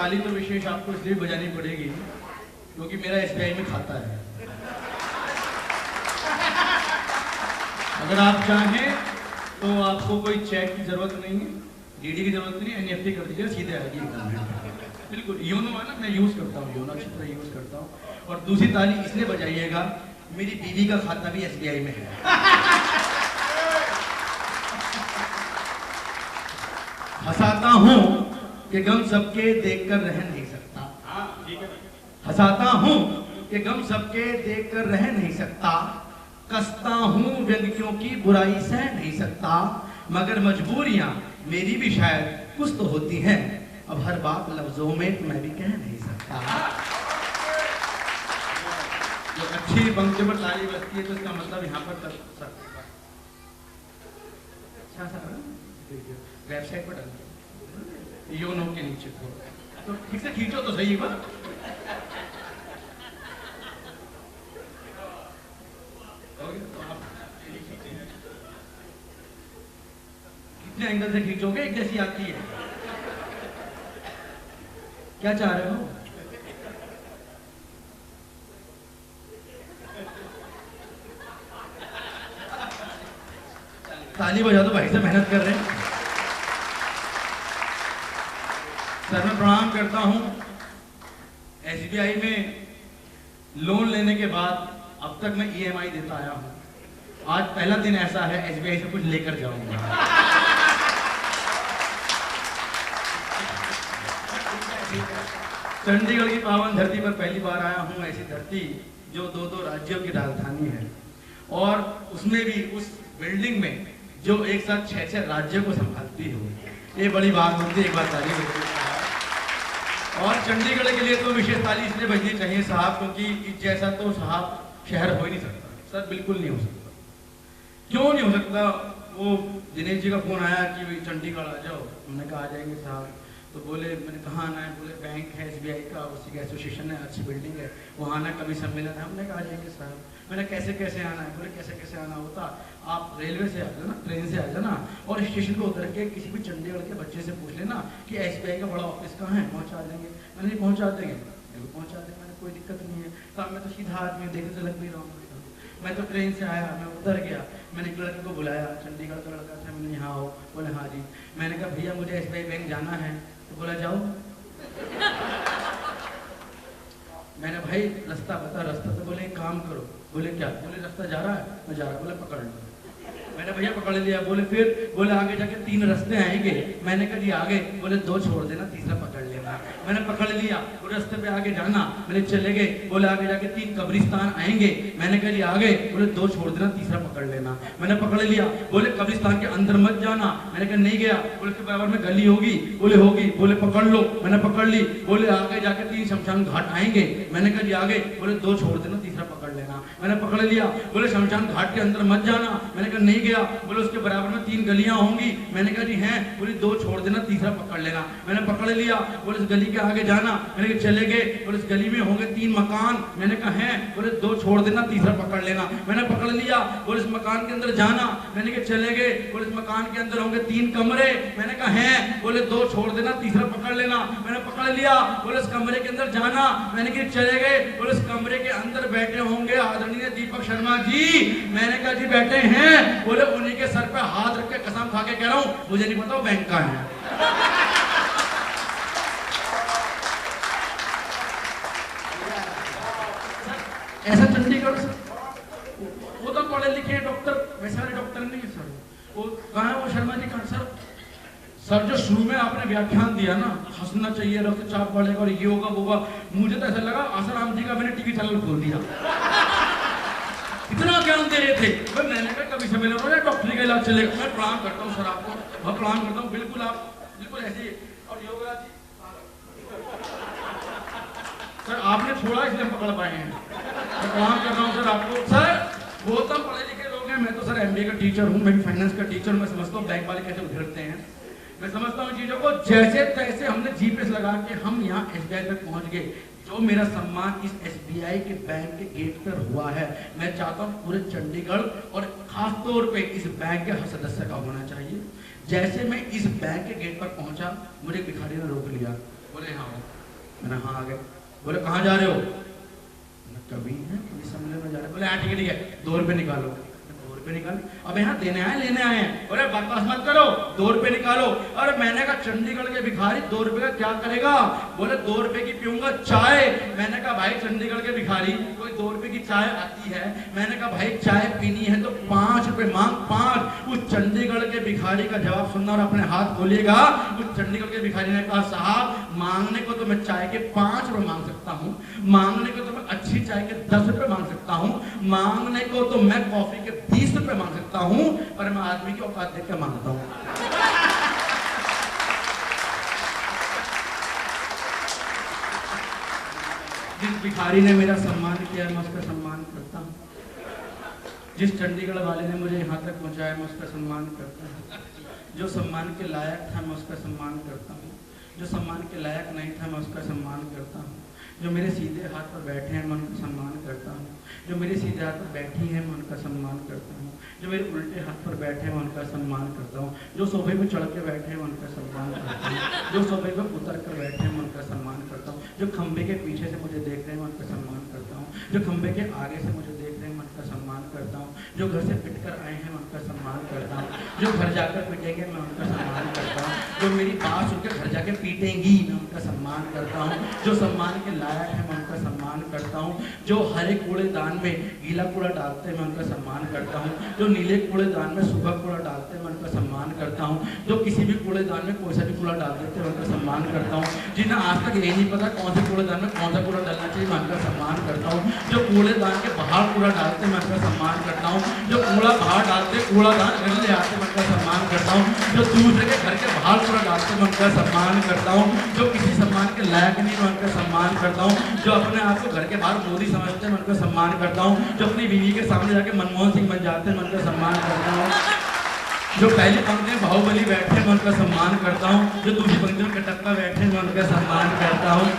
ताली तो विशेष आपको इसलिए बजानी पड़ेगी क्योंकि मेरा एसबीआई में खाता है। अगर आप चाहें तो आपको कोई चेक की जरूरत नहीं है, डीडी की जरूरत नहीं है, एनईएफटी कर दीजिए, सीधे आएगी अकाउंट। बिल्कुल योनो है ना, मैं यूज करता हूँ, योनो अच्छी तरह यूज करता हूँ। और दूसरी ताली इसलिए बजाइएगा, मेरी बीवी का खाता भी एसबीआई में है। हंसाता हूँ कि गम सबके देखकर रह नहीं सकता, हंसाता हूँ कि गम सबके देखकर रह नहीं सकता, कसता हूँ व्यंग क्योंकि बुराई सह नहीं सकता, मगर मजबूरियां मेरी भी शायद कुछ तो होती हैं, अब हर बात लफ्जों में तो मैं भी कह नहीं सकता। जो अच्छी पंक्ति पर ताली बजती है तो इसका मतलब यहाँ पर अच्छा सा वेबसाइट पर डाल योनो के नीचे तो ठीक से खींचो तो सही बात। कितने एंगल से खींचोगे? एक जैसी आती है, क्या चाह रहे हो? ताली बजा दो, भाई से मेहनत कर रहे हैं। सर मैं प्रणाम करता हूं। एसबीआई में लोन लेने के बाद अब तक मैं ईएमआई देता आया हूं। आज पहला दिन ऐसा है एसबीआई से कुछ लेकर जाऊंगा। चंडीगढ़ की पावन धरती पर पहली बार आया हूं, ऐसी धरती जो दो राज्यों की राजधानी है और उसमें भी उस बिल्डिंग में जो एक साथ 6 राज्यों को संभालती हो, ये बड़ी बात होती है। एक बार ताली बजती है। और चंडीगढ़ के लिए तो विशेष ताली इसलिए बजनी चाहिए साहब, क्योंकि इस जैसा तो साहब शहर हो ही नहीं सकता सर, बिल्कुल नहीं हो सकता। क्यों नहीं हो सकता? वो दिनेश जी का फोन आया कि चंडीगढ़ आ जाओ, हमने कहा आ जाएंगे साहब। तो बोले, मैंने कहा आना है? बोले बैंक है एसबीआई का, उसी का एसोसिएशन है, अच्छी बिल्डिंग है, वहाँ आना, कभी सम्मेलन है। हमने कहा आ जाएंगे साहब। मैंने कैसे कैसे आना है? बोले कैसे कैसे आना होता, आप रेलवे से आ जाना, ट्रेन से आ जाना और स्टेशन पे उतर के किसी भी चंडीगढ़ के बच्चे से पूछ लेना कि एसबीआई का बड़ा ऑफिस कहाँ है, पहुँचा देंगे। मैंने पहुँचा देंगे, पहुँचा देंगे, मैंने कोई दिक्कत नहीं है साहब, मैं तो सीधा आदमी देखने से लग भी रहा हूँ। मैं तो ट्रेन से आया, मैं उतर गया, मैंने एक लड़के को बुलाया, चंडीगढ़ का लड़का था, मैंने यहाँ आओ। बोले हाँ जी। मैंने कहा भैया मुझे एसबीआई बैंक जाना है। तो बोला जाओ। मैंने भाई रास्ता बता, रास्ता। तो बोले एक काम करो। बोले क्या? बोले रास्ता जा रहा है, मैं जा रहा। बोले पकड़ लो। मैंने भैया पकड़ लिया। बोले फिर? बोले आगे जाके 3 रास्ते आएंगे। मैंने कहा जी आगे। बोले 2 छोड़ देना, तीसरा पकड़ लेना। मैंने पकड़ लिया, वो रास्ते पे आगे जाना, मैंने चले गए। बोले आगे जाके 3 कब्रिस्तान आएंगे। मैंने कहा जी आगे। बोले 2 छोड़ देना, तीसरा पकड़ लेना। मैंने पकड़ लिया। बोले कब्रिस्तान के अंदर मत जाना। मैंने कहा नहीं गया। बोले उसके बराबर में गली होगी। बोले होगी। बोले पकड़ लो। मैंने पकड़ ली। बोले आगे जाके 3 शमशान घाट आएंगे। मैंने कहा जी आगे। बोले 2 छोड़ देना, तीसरा पकड़ लेना। मैंने पकड़ लिया। बोले शमशान घाट के अंदर मत जाना। मैंने कहा नहीं गया। बोले उसके बराबर में 3 गलियां होंगी। मैंने कहा जी हैं। बोले 2 छोड़ देना, तीसरा पकड़ लेना। मैंने पकड़ लिया। बोले इस गली के आगे जाना। मैंने कहा चले गए। बोले इस गली में होंगे 3 मकान। मैंने कहा हैं। बोले 2 छोड़ देना, तीसरा पकड़ लेना। मैंने पकड़ लिया। बोले इस मकान के अंदर जाना। मैंने कहा चले गए। बोले इस मकान के अंदर होंगे 3 कमरे। मैंने कहा हैं। बोले 2 छोड़ देना, तीसरा पकड़ लेना। मैंने पकड़ लिया। बोले इस कमरे के अंदर जाना। मैंने कहा चले गए। बोले इस कमरे के अंदर बैठे होंगे आदरणीय दीपक शर्मा जी। मैंने कहा जी बैठे हैं। बोले उन्हीं के सर पे हाथ रख के कसम खा के कह रहा हूं, मुझे नहीं पता वो बैंक का है। ऐसा चंडीगढ़ वो तो पढ़े लिखे डॉक्टर, वैसे वाले डॉक्टर नहीं है सर। वो कहाँ है वो शर्मा जी? कहाँ सर जो शुरू में आपने व्याख्यान दिया ना, हंसना चाहिए, रक्तचाप बढ़ेगा और ये होगा वो होगा, मुझे तो ऐसा लगा आसाराम जी का मैंने टीवी चैनल खोल दिया। इतना ज्ञान दे रहे थे। मैंने कहा कभी सम्मेलन हो जाए डॉक्टरी का इलाज चलेगा। मैं प्रणाम करता हूँ सर आपको, मैं प्रणाम करता हूँ। बिल्कुल आप बिल्कुल ऐसे। और योगा जी सर आपने छोड़ा इसलिए हम पकड़ पाए हैं। मैं प्रणाम कर रहा हूँ सर आपको। सर वो तो पढ़े लिखे लोग हैं, मैं तो सर एमबीए का टीचर हूँ, मैं भी फाइनेंस का टीचर हूँ। मैं समझता हूँ बैंक वाले कैसे उधेड़ते हैं। मैं समझता हूँ चीजों को। जैसे तैसे हमने जीपीएस लगा के हम यहाँ एसबीआई तक पहुँच गए। जो मेरा सम्मान इस एसबीआई के बैंक के गेट पर हुआ है, मैं चाहता हूँ पूरे चंडीगढ़ और खास तौर पे इस बैंक के हर सदस्य का होना चाहिए। जैसे मैं इस बैंक के गेट पर पहुंचा, मुझे भिखारी ने रोक लिया। बोले हाँ। मैंने हाँ आ गए। बोले कहाँ जा रहे हो? कभी है कभी सम्मेलन में जा रहे। बोले हाँ ठीक है 2 रुपए निकालो। 2 रुपए निकाल, अब यहाँ देने आए लेने आए हैं। बोले बकवास मत करो, 2 रुपए निकालो। और मैंने कहा चंडीगढ़ के भिखारी 2 रुपए का क्या करेगा? बोले 2 रुपए की पीऊंगा चाय। मैंने कहा भाई चंडीगढ़ के भिखारी कोई 2 रुपए की चाय आती है? मैंने कहा भाई चाय पीनी है तो 5 रुपए मांग, 5। उस चंडीगढ़ के भिखारी का जवाब सुनना और अपने हाथ खोलिएगा। उस चंडीगढ़ के भिखारी ने कहा साहब मांगने को तो मैं चाय के 5 रुपए मांग सकता हूँ, मांगने को तो मैं अच्छी चाय के 10 रुपए मांग सकता हूँ, मांगने को तो मैं कॉफी के 20 रुपए मांग सकता हूँ, पर मैं आदमी की औकात देख के मांगता हूँ। जिस भिखारी ने मेरा सम्मान किया मैं उसका सम्मान करता हूँ। जिस चंडीगढ़ वाले ने मुझे यहाँ तक पहुँचाया मैं उसका सम्मान करता हूँ। जो सम्मान के लायक था मैं उसका सम्मान करता हूँ, जो सम्मान के लायक नहीं था मैं उसका सम्मान करता हूँ। जो मेरे सीधे हाथ पर बैठे हैं मैं उनका सम्मान करता हूँ, जो मेरे सीधे हाथ पर बैठी हैं मैं उनका सम्मान करता हूँ, जो मेरे उल्टे हाथ पर बैठे हैं मैं उनका सम्मान करता हूँ, जो सोफे पर चढ़ के बैठे हैं मैं उनका सम्मान करता हूँ, जो सोफे पर उतर कर बैठे हैं मैं उनका सम्मान करता हूँ, जो खंबे के पीछे से मुझे देख रहे हैं मैं उनका सम्मान करता हूँ, जो खंबे के आगे से मुझे देख रहे हैं मैं उनका सम्मान करता हूँ, जो घर से पिट कर आए हैं मैं उनका सम्मान करता हूँ, जो घर जाकर पिटेंगे मैं उनका सम्मान करता हूँ, जो मेरी बात सुनकर घर जाके पीटेंगी मैं उनका सम्मान करता हूँ, जो सम्मान के लायक है मैं उनका सम्मान करता हूँ, जो हरे कूड़ेदान में गीला कूड़ा डालते हैं मैं उनका सम्मान करता हूँ, जो नीले कूड़ेदान में सूखा कूड़ा डालते हैं मैं उनका सम्मान करता हूँ, जो किसी भी कूड़ेदान में कोई सा भी कूड़ा डाल देते हैं मैं उनका सम्मान करता हूँ, जिन्हें आज तक ये नहीं पता कौन से कूड़ेदान में कौन सा कूड़ा डालना चाहिए मैं उनका सम्मान करता हूँ, जो कूड़ेदान के बाहर कूड़ा डालते हैं मैं उनका सम्मान करता हूँ, जो कूड़ा बाहर डालते कूड़ादान घर ले आते मैं उनका सम्मान करता हूँ, जो दूसरे के घर के बाहर कूड़ा डालते मैं उनका सम्मान करता हूँ, जो किसी सम्मान के लायक नहीं मैं उनका सम्मान करता हूँ, जो अपने आप को घर के बाहर मोदी समझते हैं मैं उनका सम्मान करता हूँ, जो अपनी बीवी के सामने जाके मनमोहन सिंह बन जाते हैं मैं उनका सम्मान करता हूँ, जो पहली पंक्ति में बाहुबली बैठे मैं उनका सम्मान करता हूँ, जो दूसरी पंक्ति में कटप्पा बैठे मैं उनका सम्मान करता हूँ,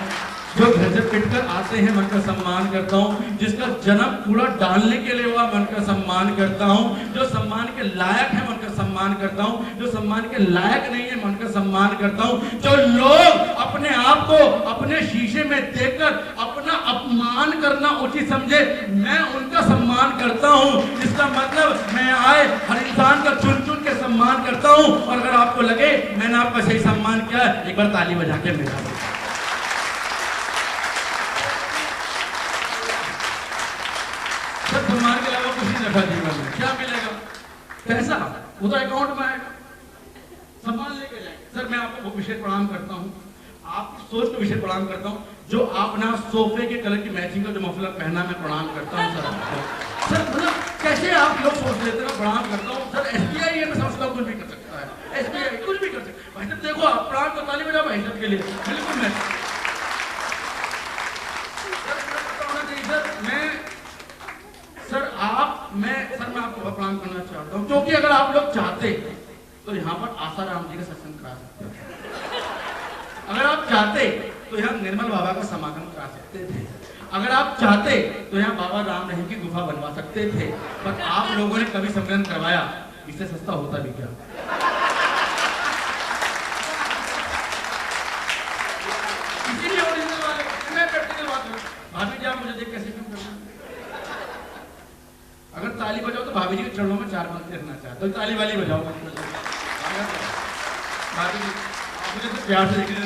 जो घर से पिटकर आते हैं मैं उनका सम्मान करता हूँ, जिसका जन्म कूड़ा डालने के लिए हुआ मैं उनका सम्मान करता हूँ, जो सम्मान के लायक है मैं उनका सम्मान करता हूँ, जो सम्मान के लायक नहीं है मैं उनका सम्मान करता हूँ, जो लोग अपने आप को अपने शीशे में देखकर अपना अपमान करना उचित समझे मैं उनका सम्मान करता हूँ। इसका मतलब मैं आए हर इंसान का चुन चुन के सम्मान करता हूँ, और अगर आपको लगे मैंने आपका सही सम्मान किया एक बार ताली बजा के मेरा सम्मान के अलावा कुछ नहीं रखा जीवन में। क्या मिलेगा? पैसा वो तो अकाउंट में आएगा, सम्मान लेके जाएंगे। सर मैं आपको वो विषय प्रणाम करता हूँ, आपकी सोच को विषय प्रणाम करता हूँ, जो आपने सोफे के कलर की मैचिंग का जो मफलर पहना मैं प्रणाम करता हूँ सर मतलब कैसे आप लोग सोच लेते हैं? प्रणाम करता हूँ सर। SBI ये मैं समझता हूँ कुछ भी कर सकता है, SBI कुछ भी कर सकता है। भाई साहब देखो आप प्रणाम तो ताली बजाओ भाई साहब के लिए, बिल्कुल मैं मैं आपको प्रणाम करना चाहता हूँ, क्योंकि अगर आप लोग चाहते तो यहाँ पर आसाराम जी का सत्संग करा सकते थे, अगर आप चाहते तो यहाँ निर्मल बाबा का समागम करा सकते थे, अगर आप चाहते तो यहाँ बाबा राम रहीम की गुफा बनवा सकते थे, पर आप लोगों ने कभी सम्मेलन करवाया, इससे सस्ता होता भी क्या? इसीलिए ओरिजिनल वाले मैं प्रैक्टिकल बात करूं, भाभी जी आप मुझे देख कैसे क्यों करना? अगर ताली बजाओ तो भाभी जी के चरणों में 4 पंक्ति रखना चाहते तो ताली वाली बजाओ। भाभी जी मुझे तो प्यार से देखने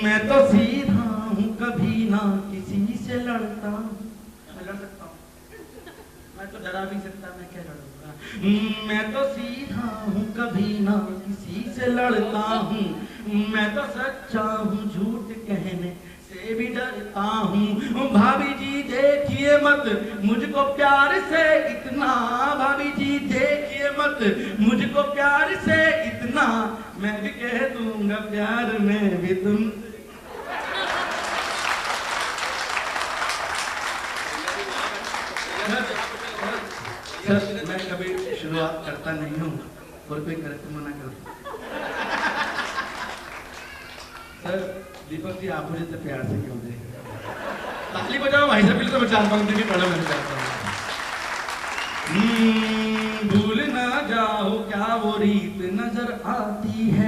मैं तो सीधा हूँ कभी ना किसी से लड़ता हूँ, मैं लड़ सकता हूँ, मैं तो डरा भी सकता, मैं क्या लड़ूंगा? मैं तो सीधा हूँ कभी ना किसी से लड़ता हूँ, मैं तो सच्चा हूँ झूठ कहने से भी डरता हूँ। भाभी जी देखिए मत मुझको प्यार से इतना, भाभी जी देखिए मत मुझको प्यार से इतना, मैं भी कह दूंगा प्यार में भी तुम। सर मैं कभी शुरुआत करता नहीं हूँ और कोई करके मना करता। सर दीपक जी आप मुझे तो प्यार से क्यों देख रहे हो? ताली बजाओ भाई साहब के लिए तो मैं 4 पंक्ति भी पढ़ा मैं चाहता हूँ। भूल ना जाओ क्या वो रीत नजर आती है,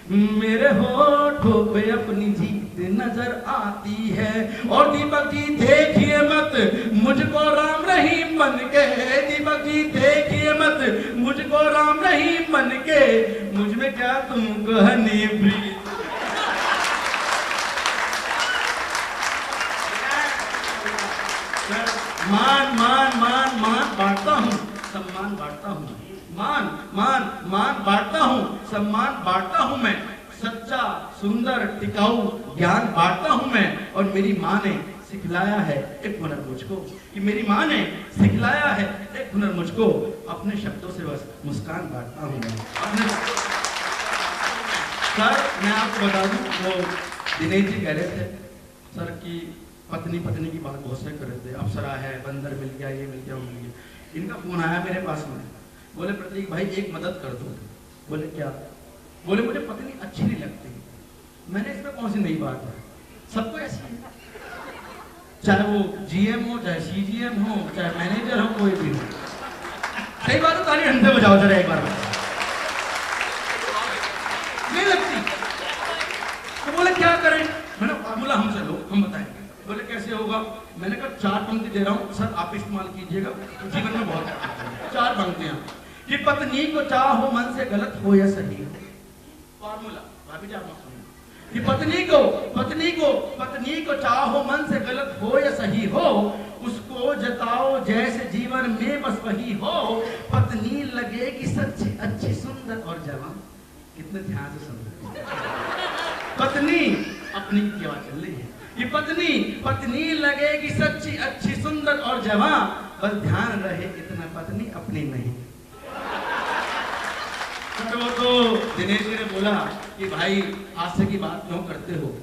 मेरे होठों पे अपनी जीत नजर आती है। और दीपक जी देखिए मत मुझको राम रहीम बन के, दीपक जी देखिए मत मुझको राम रहीम बन के, मुझ में क्या तुमको हनी प्रीत। मान मान मान मान बांटता हूँ, सम्मान बांटता हूँ, मान मान मान बांटता हूँ, सम्मान बांटता हूँ मैं, सच्चा सुंदर टिकाऊ ज्ञान बांटता हूँ मैं। और मेरी माँ ने सिखलाया है एक हुनर मुझको, कि मेरी माँ ने सिखलाया है एक हुनर मुझको, अपने शब्दों से बस मुस्कान बांटता हूँ मैं अपने। सर मैं आपको बता दूं, वो दिनेश जी कह रहे थे सर की पत्नी पत्नी की बात बहुत से कर रहे थे, अप्सरा है, बंदर मिल गया, ये मिल गया, वो मिल गया। इनका फोन आया मेरे पास में, बोले प्रतीक भाई एक मदद कर दो। बोले क्या? बोले मुझे पत्नी अच्छी नहीं लगती। मैंने इसमें कौन सी नई बात है, सबको ऐसी है, चाहे वो जीएम हो, चाहे सीजीएम हो, चाहे मैनेजर हो, कोई भी हो। सही बात है, ताली अंधे बजाओ जरा एक बार। नहीं लगती तो बोले क्या करें? मैंने बोला हमसे लो, हम बताएंगे। बोले कैसे होगा? मैंने कहा 4 पंक्ति दे रहा हूँ सर, आप इस्तेमाल कीजिएगा, जीवन में बहुत 4 पंक्तियां। कि पत्नी को चाहो मन से गलत हो या सही हो, फॉर्मूला भाभी जी आप सुनिए। कि पत्नी को चाहो मन से गलत हो या सही हो, उसको जताओ जैसे जीवन में बस वही हो। पत्नी लगेगी सच्ची अच्छी सुंदर और जवान। कितने ध्यान से सुन रहे हैं? पत्नी अपनी क्या चल रही है? कि पत्नी लगेगी सच्ची अच्छी सुंदर और जवान, बस ध्यान रहे इतना पत्नी अपनी नहीं। वो तो दिनेश जी ने बोला कि भाई हास्य की बात क्यों करते हो,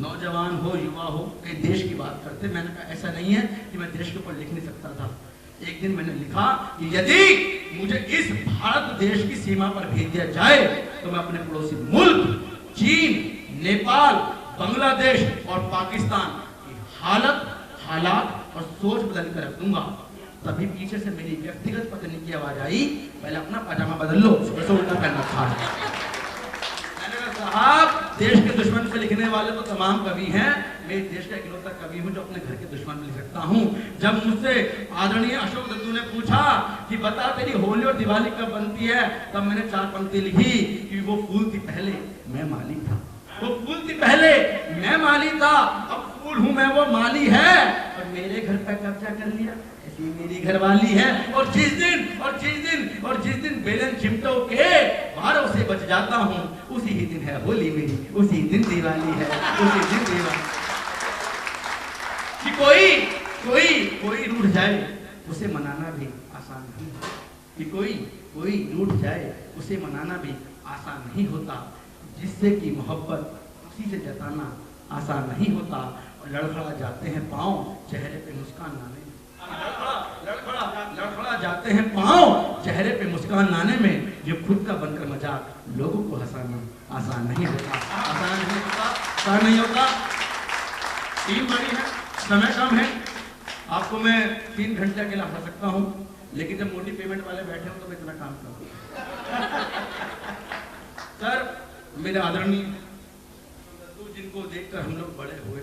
नौजवान हो युवा हो, एक देश की बात करते। मैंने कहा ऐसा नहीं है कि मैं देश के ऊपर लिख नहीं सकता था। एक दिन मैंने लिखा कि यदि मुझे इस भारत देश की सीमा पर भेज दिया जाए तो मैं अपने पड़ोसी मुल्क चीन, नेपाल, बांग्लादेश और पाकिस्तान की हालात और सोच बदल कर रख दूंगा। तभी पीछे से मेरी व्यक्तिगत पत्नी की आवाज आई, पहले अपना पजामा बदल लो, सुबह से उल्टा पहन रखा है। मैंने कहा साहब देश के दुश्मन पे लिखने वाले तो तमाम कवि हैं, मैं देश का इकलौता कवि हूँ जो अपने घर के दुश्मन पे लिख सकता हूँ। जब मुझसे आदरणीय अशोक दत्तू ने पूछा कि बता तेरी होली और दिवाली कब बनती है, तब मैंने 4 पंक्ति लिखी कि वो फूल थी पहले मैं माली था, वो फूल थी पहले मैं माली था, अब फूल हूँ मैं वो माली है, और मेरे घर पर कब्जा कर लिया ऐसी मेरी घरवाली है। और जिस दिन बेलन चिमटों के भारों से बच जाता हूँ, उसी ही दिन है होली मेरी, उसी दिन दिवाली है, उसी दिन दिवाली। कि कोई रूठ जाए उसे मनाना भी आसान नहीं, कि कोई रूठ जाए उसे मनाना भी आसान नहीं होता, जिससे कि मोहब्बत उसी से जताना आसान नहीं होता। और लड़खड़ा जाते हैं पाँव चेहरे पे मुस्कान लाने में, लड़खड़ा जाते हैं पाँव चेहरे पे मुस्कान लाने में, जो खुद का बनकर मजाक लोगों को हंसाना आसान नहीं होता, आसान नहीं होता। टीम बड़ी है, समय कम है, आपको मैं 3 घंटे अकेला हंसा सकता हूँ, लेकिन जब मोटी पेमेंट वाले बैठे हो तो मैं इतना काम करूँ। सर मेरे आदरणीय जिनको देखकर हम लोग बड़े हुए,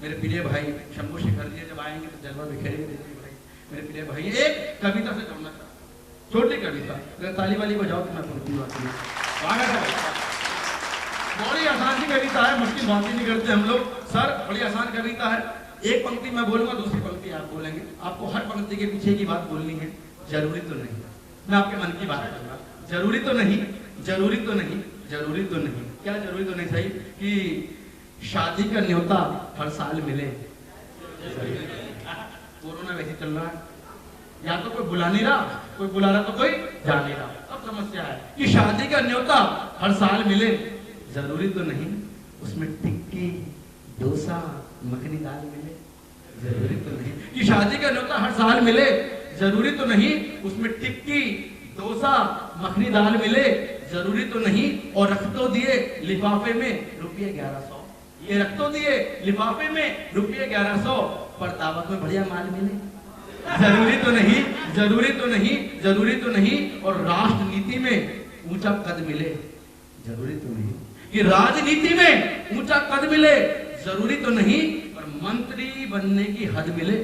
मेरे प्रिय भाई शंभू शेखर जी जब आएंगे तो जलवा बिखेरेंगे भाई, मेरे प्रिय भाई एक कविता से जोड़ना चाहता, छोटी कविता, अगर ताली वाली बजाओ तो मैं पढ़ती बात नहीं। बड़ी आसान सी कविता है, मुश्किल बात ही नहीं करते हम लोग सर, बड़ी आसान कविता है। एक पंक्ति मैं बोलूंगा, दूसरी पंक्ति आप बोलेंगे, आपको हर पंक्ति के पीछे की बात बोलनी है, जरूरी तो नहीं, मैं आपके मन की बात करूंगा। जरूरी तो नहीं, क्या जरूरी तो नहीं सही कि शादी का न्योता हर साल मिले। कोरोना वैसे चल रहा है, या तो कोई बुला नहीं रहा, कोई बुला रहा तो कोई जा नहीं रहा। अब समस्या है कि शादी का न्योता हर साल मिले, जरूरी तो नहीं उसमें टिक्की डोसा मखनी दाल मिले, जरूरी तो नहीं कि शादी का न्योता हर साल मिले, जरूरी तो नहीं उसमें टिक्की डोसा मखनी दाल मिले, जरूरी तो नहीं। और रख तो दिए लिफाफे में ₹1100, ये रख तो दिए लिफाफे में ₹1100, पर दावत में बढ़िया माल मिले, जरूरी तो नहीं। और राष्ट्र नीति में ऊंचा कद मिले, जरूरी तो नहीं कि राजनीति में ऊंचा कद मिले जरूरी तो नहीं, और मंत्री बनने की हद मिले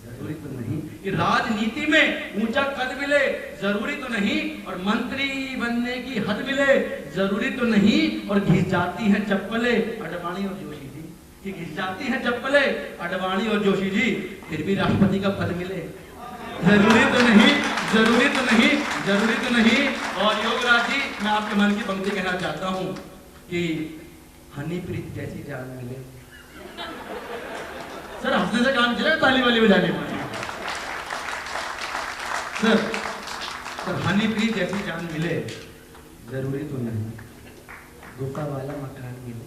जरूरी तो नहीं। कि राजनीति में ऊंचा कद मिले जरूरी तो नहीं, और मंत्री बनने की हद मिले जरूरी तो नहीं। और घिस जाती हैं चप्पलें अडवाणी और जोशी जी, कि घिस जाती हैं चप्पलें अडवाणी और जोशी जी, फिर भी राष्ट्रपति का पद मिले जरूरी तो नहीं, जरूरी तो नहीं, जरूरी तो नहीं। और योगराज जी, मैं आपके मन की पंक्ति कहना चाहता हूं कि हनीप्रीत जैसी जान मिले। सर हंसने से काम चलेगा, ताली वाली बजाने पड़ेगी सर हनीप्रीत जैसी जान मिले जरूरी तो नहीं, गुफा वाला मकान मिले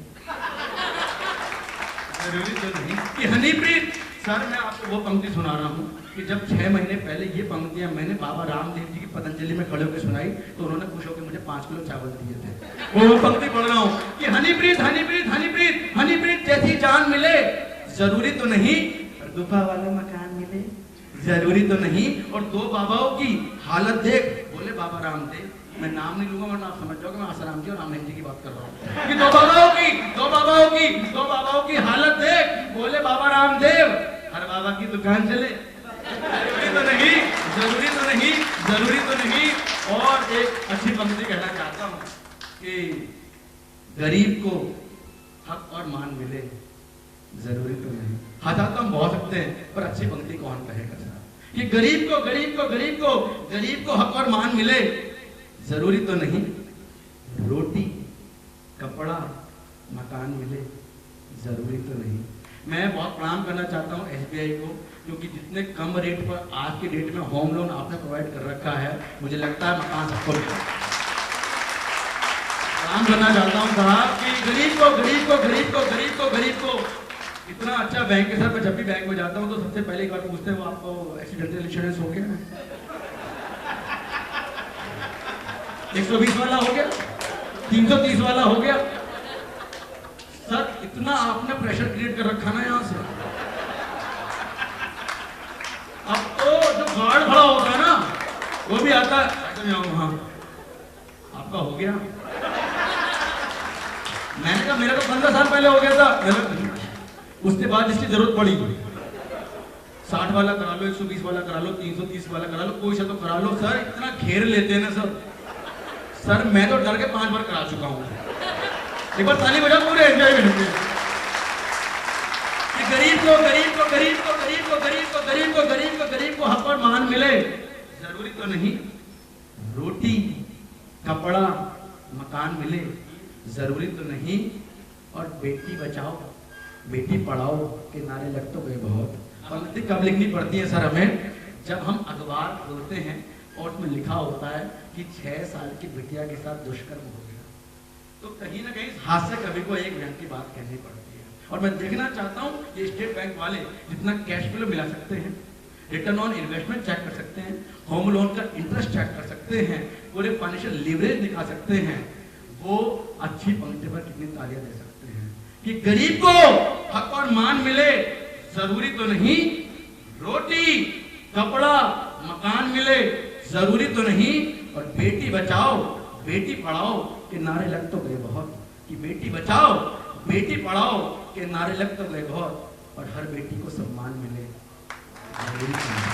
जरूरी तो नहीं। कि हनीप्रीत, सर मैं आपको वो पंक्ति सुना रहा हूँ कि जब 6 महीने पहले ये पंक्तियां मैंने बाबा रामदेव जी की पतंजलि में खड़े होकर सुनाई तो उन्होंने खुश होकर मुझे 5 किलो चावल दिए थे। वो पंक्ति पढ़ रहा हूँ कि हनीप्रीत हनीप्रीत हनीप्रीत हनीप्रीत जैसी जान मिले जरूरी तो नहीं, और गुफा वाला मकान मिले जरूरी तो नहीं। और 2 बाबाओं की हालत देख, बोले बाबा रामदेव, मैं नाम नहीं लूंगा वरना आप समझ जाओगे मैं आसाराम जी और रामदेव जी की बात कर रहा हूँ। कि 2 बाबाओं की हालत देख, बोले बाबा रामदेव, हर बाबा की दुकान चले जरूरी तो नहीं, जरूरी तो नहीं, जरूरी तो नहीं। और एक अच्छी पंक्ति कहना चाहता हूँ कि गरीब को हक और मान मिले जरूरी तो नहीं। हटा तो हम बहुत सकते हैं पर अच्छी पंक्ति कौन कहेगा साहब, कि गरीब को गरीब को गरीब को गरीब को हक और मान मिले जरूरी तो नहीं, रोटी कपड़ा मकान मिले जरूरी तो नहीं। मैं बहुत प्रणाम करना चाहता हूँ SBI को, क्योंकि जितने कम रेट पर आज की डेट में होम लोन आपने प्रोवाइड कर रखा है, मुझे लगता है मकान सबको मिला। प्रणाम करना चाहता हूँ साहब कि गरीब को गरीब को गरीब को गरीब को गरीब को इतना अच्छा बैंक है सर। मैं जब भी बैंक में जाता हूँ तो सबसे पहले एक बार पूछते हैं वो आपको एक्सीडेंटल इंश्योरेंस हो गया, 120 वाला हो गया, 330 वाला हो गया। सर इतना आपने प्रेशर क्रिएट कर रखा ना यहाँ से। अब तो जो गार्ड खड़ा होता है ना वो भी आता है, हाँ आपका हो गया। मैंने कहा मेरा तो 15 साल पहले हो गया था। उसके बाद इसकी जरूरत पड़ी 60 वाला करा लो, 120 वाला करा लो, 330 वाला करा लो, कोई सा तो करा लो। सर इतना घेर लेते हैं ना सर मैं तो डर के 5 बार करा चुका हूँ। एक बार ताली बजा पूरे एंजॉयमेंट में। कि गरीब को गरीब को गरीब को गरीब को गरीब को गरीब को गरीब को गरीब को हक और मान मिले जरूरी तो नहीं, रोटी कपड़ा मकान मिले जरूरी तो नहीं। और बेटी बचाओ बेटी पढ़ाओ के नारे लग तो गए बहुत। पंक्ति कब लिखनी पड़ती है सर हमें, जब हम अखबार खोलते हैं और उसमें लिखा होता है कि 6 साल की बिटिया के साथ दुष्कर्म हो गया, तो कहीं ना कहीं हास्य कवि को एक व्यंग की बात कहनी पड़ती है। और मैं देखना चाहता हूँ कि स्टेट बैंक वाले जितना कैश फ्लो मिला सकते हैं, रिटर्न ऑन इन्वेस्टमेंट चेक कर सकते हैं, होम लोन का इंटरेस्ट चेक कर सकते हैं, पूरे फाइनेंशियल लीवरेज दिखा सकते हैं, वो अच्छी पंक्ति पर कितनी तालियां दे सकते हैं। कि गरीब को हक और मान मिले जरूरी तो नहीं, रोटी कपड़ा मकान मिले जरूरी तो नहीं। और बेटी बचाओ बेटी पढ़ाओ के नारे लग तो गए बहुत, कि बेटी बचाओ बेटी पढ़ाओ के नारे लग तो गए बहुत, और हर बेटी को सम्मान मिले जरूरी तो नहीं।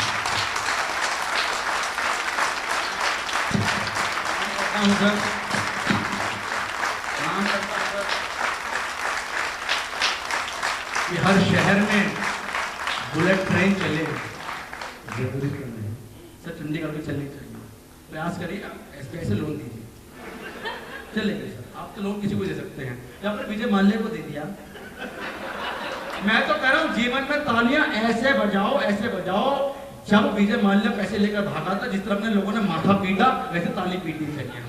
कि हर शहर में बुलेट ट्रेन चले जरूरी तो नहीं। सर चंडीगढ़ में चलनी चाहिए, प्रयास करिए, SBI से लोन दीजिए, चलेगा सर। आप तो लोन किसी को दे सकते हैं, या फिर विजय माल्या को दे दिया। मैं तो कह रहा हूँ जीवन में तालियां ऐसे बजाओ जब विजय माल्या पैसे लेकर भागा था, जिस तरह अपने लोगों ने माथा पीटा वैसे ताली पीटनी चाहिए।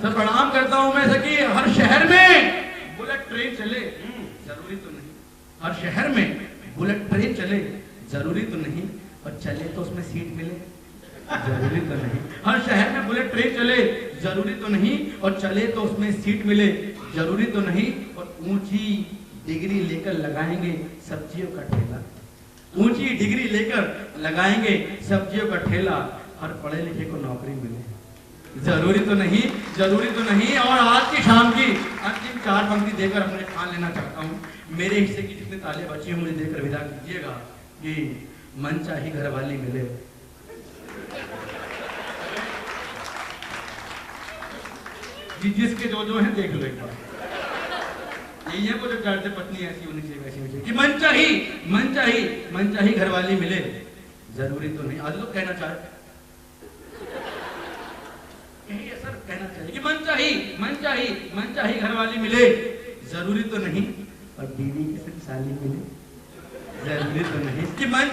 सर प्रणाम करता हूं मैं सर कि हर शहर में बुलेट ट्रेन चले जरूरी तो नहीं, हर शहर में बुलेट ट्रेन चले जरूरी तो नहीं, और चले तो उसमें सीट मिले जरूरी तो नहीं। हर शहर में बुलेट ट्रेन चले जरूरी तो नहीं, और चले तो उसमें सीट मिले जरूरी तो नहीं। और ऊंची डिग्री लेकर लगाएंगे सब्जियों का ठेला, ऊंची डिग्री लेकर लगाएंगे सब्जियों का ठेला, हर पढ़े लिखे को नौकरी मिले जरूरी तो नहीं, जरूरी तो नहीं। और आज की शाम की अंतिम 4 पंक्ति देकर अपने ठान लेना चाहता हूँ। मेरे हिस्से की जितनी तालियां बची हैं मुझे देकर विदा कीजिएगा कि मन चाही घरवाली मिले। जिसके जो हैं देख लो एक बार। यही है वो जो चाहते पत्नी ऐसी होनी चाहिए वैसी होनी चाहिए कि मन चाही घरवाली मिले, जरूरी तो नहीं। आज लोग कहना चाहे यही है सर, कहना चाहिए कि मन चाही घरवाली मिले, जरूरी तो नहीं, और बीवी के संग साली मिले, जरूरी तो नहीं। कि मन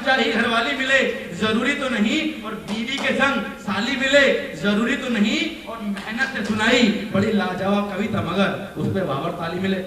चाही घरवाली मिले, जरूरी तो नहीं, और बीवी के संग साली मिले, जरूरी तो नहीं, और मेहनत से सुनाई बड़ी लाजवाब कविता मगर उस पे बाबर ताली मिले।